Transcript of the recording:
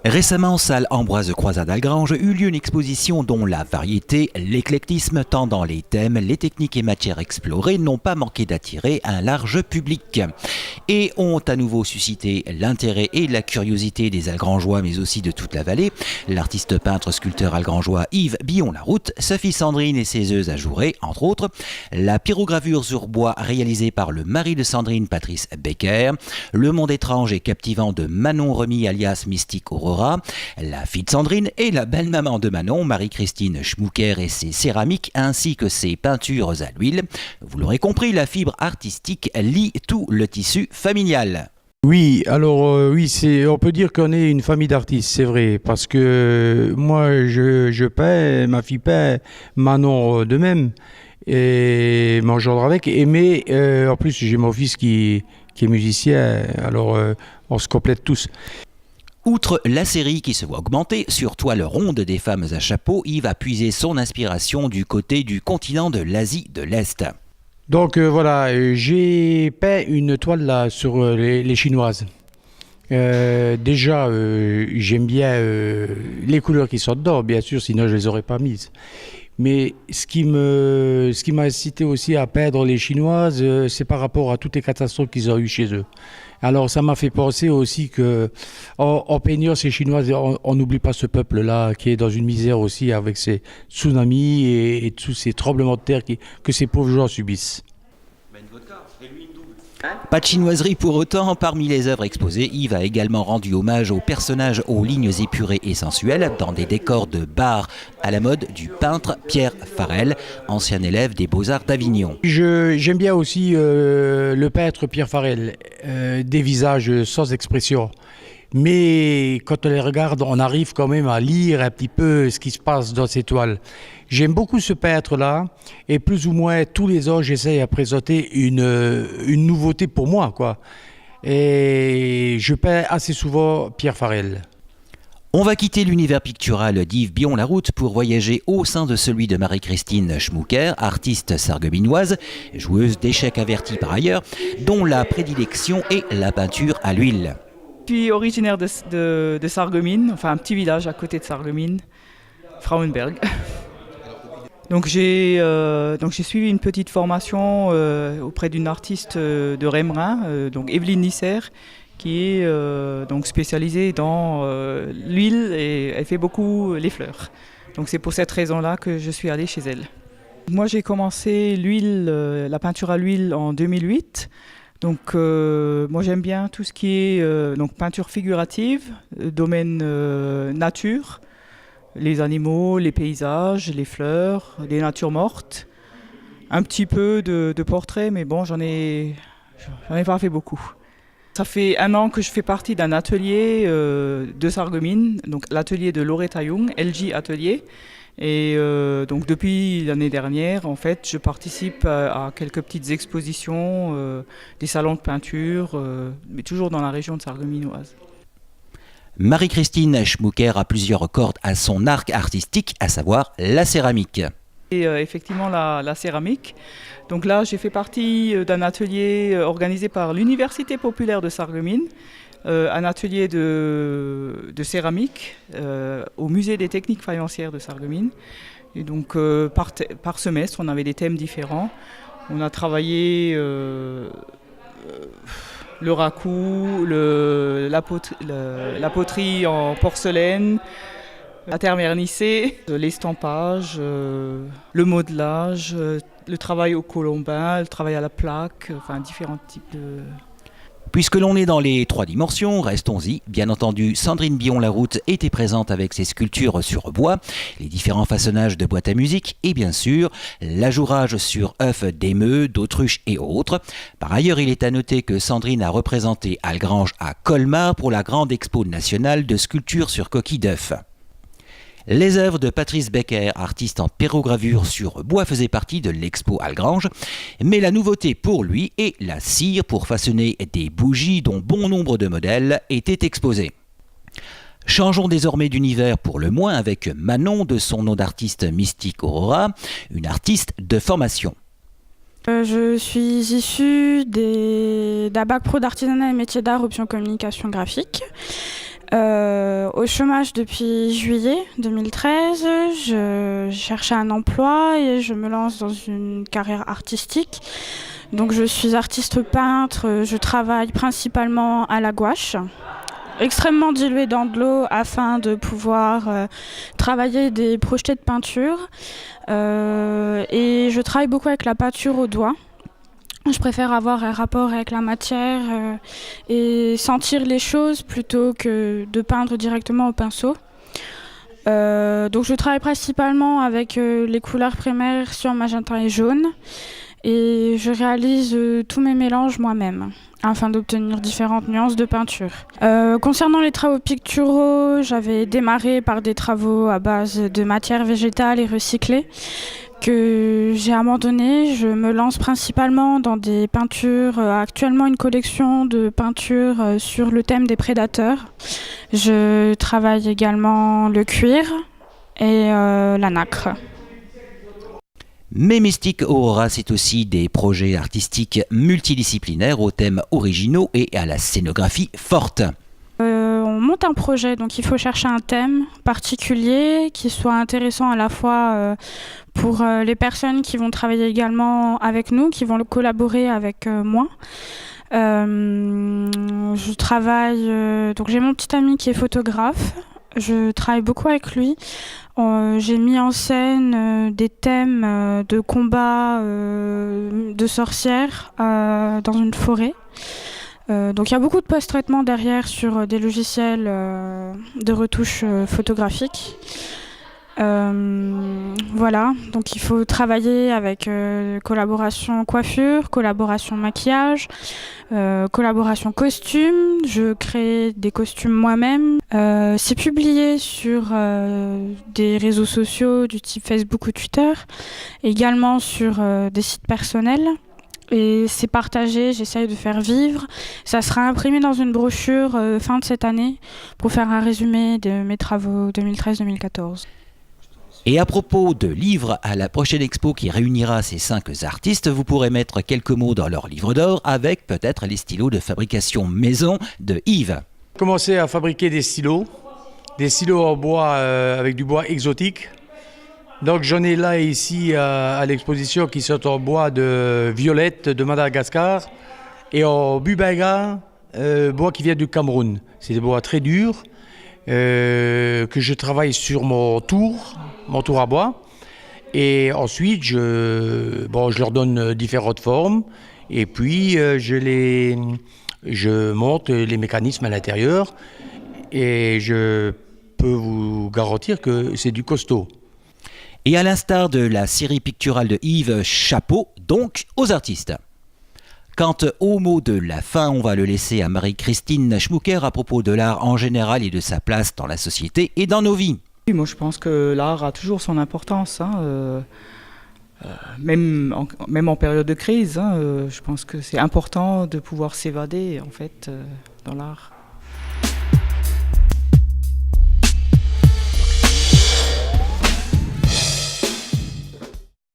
Récemment, salle Ambroise Croizat d'Algrange, eut lieu une exposition dont la variété, l'éclectisme tant dans les thèmes, les techniques et matières explorées n'ont pas manqué d'attirer un large public et ont à nouveau suscité l'intérêt et la curiosité des Algrangeois mais aussi de toute la vallée. L'artiste peintre sculpteur algrangeois Yves Billon-Laroute, Sophie Sandrine et ses œufs ajourés, entre autres, la pyrogravure sur bois réalisée par le mari de Sandrine, Patrice Becker, le monde étrange et captivant de Manon Remy alias Mystique Aurora, la fille de Sandrine et la belle-maman de Manon, Marie-Christine Schmucker et ses céramiques ainsi que ses peintures à l'huile. Vous l'aurez compris, la fibre artistique lie tout le tissu familial. Oui, alors oui, on peut dire qu'on est une famille d'artistes, c'est vrai, parce que moi je peins, ma fille peint, Manon de même, et mon gendre avec, mais en plus j'ai mon fils qui est musicien, alors on se complète tous. Outre la série qui se voit augmenter, sur toile ronde des femmes à chapeau, Yves a puisé son inspiration du côté du continent de l'Asie de l'Est. Donc voilà, j'ai peint une toile là sur les chinoises. Déjà, j'aime bien les couleurs qui sont dedans, bien sûr, sinon je les aurais pas mises. Mais ce qui m'a incité aussi à peindre les chinoises, c'est par rapport à toutes les catastrophes qu'ils ont eues chez eux. Alors ça m'a fait penser aussi que en peignant ces chinoises, on n'oublie pas ce peuple-là qui est dans une misère aussi avec ces tsunamis et tous ces tremblements de terre que ces pauvres gens subissent. Pas de chinoiserie pour autant, parmi les œuvres exposées, Yves a également rendu hommage aux personnages aux lignes épurées et sensuelles dans des décors de bar à la mode du peintre Pierre Farel, ancien élève des Beaux-Arts d'Avignon. J'aime bien aussi le peintre Pierre Farel, des visages sans expression. Mais quand on les regarde, on arrive quand même à lire un petit peu ce qui se passe dans ces toiles. J'aime beaucoup ce peintre-là et plus ou moins tous les ans, j'essaye à présenter une nouveauté pour moi, quoi. Et je peins assez souvent Pierre Farel. On va quitter l'univers pictural d'Yves Billon-Laroute pour voyager au sein de celui de Marie-Christine Schmucker, artiste sarregueminoise, joueuse d'échecs avertie par ailleurs, dont la prédilection est la peinture à l'huile. Je suis originaire de Sarreguemines, enfin un petit village à côté de Sarreguemines, Frauenberg. Donc j'ai suivi une petite formation auprès d'une artiste de Remerin, donc Evelyne Nisser, qui est donc spécialisée dans l'huile et elle fait beaucoup les fleurs. Donc c'est pour cette raison-là que je suis allée chez elle. Moi j'ai commencé la peinture à l'huile en 2008. Donc moi j'aime bien tout ce qui est donc peinture figurative, domaine nature, les animaux, les paysages, les fleurs, les natures mortes, un petit peu de portraits, mais bon j'en ai pas fait beaucoup. Ça fait 1 an que je fais partie d'un atelier de Sarreguemines, donc l'atelier de Loretta Young, LG Atelier. Et donc depuis l'année dernière, en fait, je participe à quelques petites expositions, des salons de peinture, mais toujours dans la région de Sarregueminoise. Marie-Christine Schmucker a plusieurs cordes à son arc artistique, à savoir la céramique. Et effectivement la céramique. Donc là, j'ai fait partie d'un atelier organisé par l'Université populaire de Sarreguemines, un atelier de céramique au musée des techniques faïencières de Sarreguemines. Et donc par semestre, on avait des thèmes différents. On a travaillé le raku, la poterie en porcelaine, la terre vernissée, l'estampage, le modelage, le travail au colombin, le travail à la plaque, enfin différents types de... Puisque l'on est dans les 3 dimensions, restons-y. Bien entendu, Sandrine Billon-Laroute était présente avec ses sculptures sur bois, les différents façonnages de boîtes à musique et bien sûr, l'ajourage sur œufs d'émeux, d'autruches et autres. Par ailleurs, il est à noter que Sandrine a représenté Algrange à Colmar pour la grande expo nationale de sculptures sur coquilles d'œufs. Les œuvres de Patrice Becker, artiste en pyrogravure sur bois, faisaient partie de l'expo Algrange, mais la nouveauté pour lui est la cire pour façonner des bougies dont bon nombre de modèles étaient exposés. Changeons désormais d'univers pour le moins avec Manon, de son nom d'artiste Mystique Aurora, une artiste de formation. Je suis issue d'un bac pro d'artisanat et métiers d'art option communication graphique. Au chômage depuis juillet 2013, je cherchais un emploi et je me lance dans une carrière artistique. Donc je suis artiste peintre, je travaille principalement à la gouache, extrêmement diluée dans de l'eau afin de pouvoir travailler des projetés de peinture. Et je travaille beaucoup avec la peinture au doigt. Je préfère avoir un rapport avec la matière et sentir les choses plutôt que de peindre directement au pinceau. Donc je travaille principalement avec les couleurs primaires sur magenta et jaune et je réalise tous mes mélanges moi-même afin d'obtenir différentes nuances de peinture. Concernant les travaux picturaux, j'avais démarré par des travaux à base de matières végétales et recyclées que j'ai abandonné. Je me lance principalement dans des peintures, actuellement une collection de peintures sur le thème des prédateurs. Je travaille également le cuir et la nacre. Mais Mystique Aurora, c'est aussi des projets artistiques multidisciplinaires aux thèmes originaux et à la scénographie forte. On monte un projet, donc il faut chercher un thème particulier qui soit intéressant à la fois pour les personnes qui vont travailler également avec nous, qui vont collaborer avec moi. Je travaille, donc j'ai mon petit ami qui est photographe, je travaille beaucoup avec lui. J'ai mis en scène des thèmes de combat de sorcières dans une forêt. Donc il y a beaucoup de post-traitement derrière sur des logiciels de retouche photographique. Voilà, donc il faut travailler avec collaboration coiffure, collaboration maquillage, collaboration costume. Je crée des costumes moi-même. C'est publié sur des réseaux sociaux du type Facebook ou Twitter, également sur des sites personnels. Et c'est partagé, j'essaye de faire vivre. Ça sera imprimé dans une brochure fin de cette année pour faire un résumé de mes travaux 2013-2014. Et à propos de livres, à la prochaine expo qui réunira ces 5 artistes, vous pourrez mettre quelques mots dans leur livre d'or avec peut-être les stylos de fabrication maison de Yves. J'ai commencé à fabriquer des stylos en bois avec du bois exotique. Donc j'en ai là ici à l'exposition qui sont en bois de violette de Madagascar et en bubaga, bois qui vient du Cameroun. C'est des bois très durs que je travaille sur mon tour à bois. Et ensuite je leur donne différentes formes et puis je monte les mécanismes à l'intérieur et je peux vous garantir que c'est du costaud. Et à l'instar de la série picturale de Yves, chapeau donc aux artistes. Quant au mot de la fin, on va le laisser à Marie-Christine Schmucker à propos de l'art en général et de sa place dans la société et dans nos vies. Oui, moi je pense que l'art a toujours son importance, même en période de crise. Je pense que c'est important de pouvoir s'évader en fait dans l'art.